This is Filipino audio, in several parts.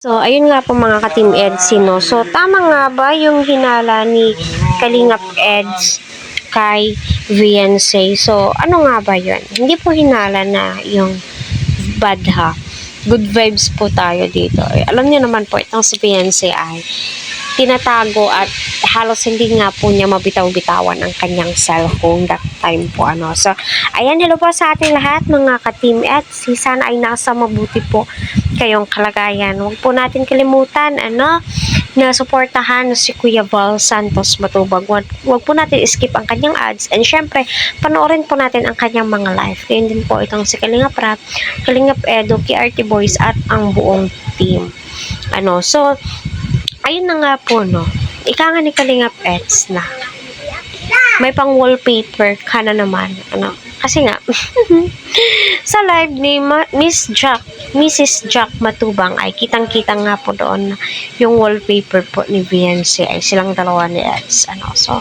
So, ayun nga po mga ka-Team Eds, no? So, tama nga ba yung hinala ni Kalingap Eds kay Viancy? So, ano nga ba yun? Hindi po hinala na yung bad ha. Good vibes po tayo dito. Alam niyo naman po, itong si Viancy ay tinatago at halos hindi nga po niya mabitaw-bitawan ang kanyang cellphone that time po So, ayan, hello po sa ating lahat mga ka-Team Eds. Sana ay nasa mabuti po kayong kalagayan. Huwag po natin kalimutan na suportahan si Kuya Val Santos Matubag. Huwag po natin skip ang kanyang ads, and syempre panoorin po natin ang kanyang mga live. Kaya din po itong si Kalingap Rap, Kalingap Edo, KRT Boys at ang buong team. So ayun na nga po, ika nga ni Kalingap Eds na may pang wallpaper ka na naman. Kasi nga, sa live ni Mrs. Jack Matubang ay kitang-kita nga po doon yung wallpaper po ni Viancy ay silang dalawa ni Eds. So,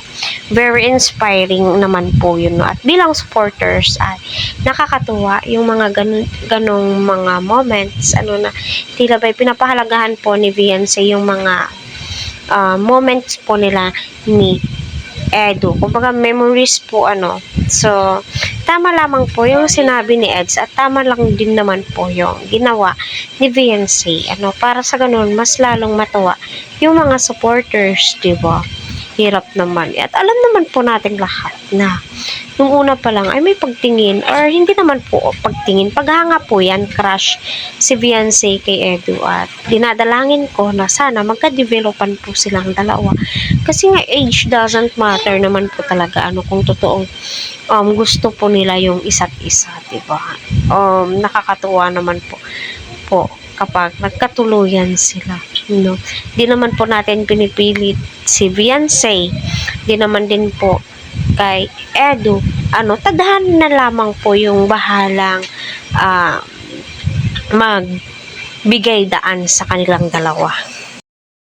very inspiring naman po yun. At bilang supporters ay nakakatuwa yung mga ganong mga moments na tila ba'y pinapahalagahan po ni Viancy yung mga moments po nila ni Edu. Kumbaga memories po So, tama lamang po yung sinabi ni Eds at tama lang din naman po yung ginawa ni Viancy. Para sa ganun, mas lalong matuwa yung mga supporters, diba? Hirap naman. At alam naman po natin lahat na nung una pa lang ay may pagtingin or hindi naman po pagtingin. Paghanga po yan, crush si Viancy kay Edu at dinadalangin ko na sana magka-developan po silang dalawa. Kasi nga age doesn't matter naman po talaga kung totoong gusto po nila yung isa't isa, diba? Nakakatuwa naman po kapag nagkatuluyan sila. Di naman po natin pinipilit si Viancy. Di naman din po kay Edu. Tadhana na lamang po yung bahalang magbigay daan sa kanilang dalawa.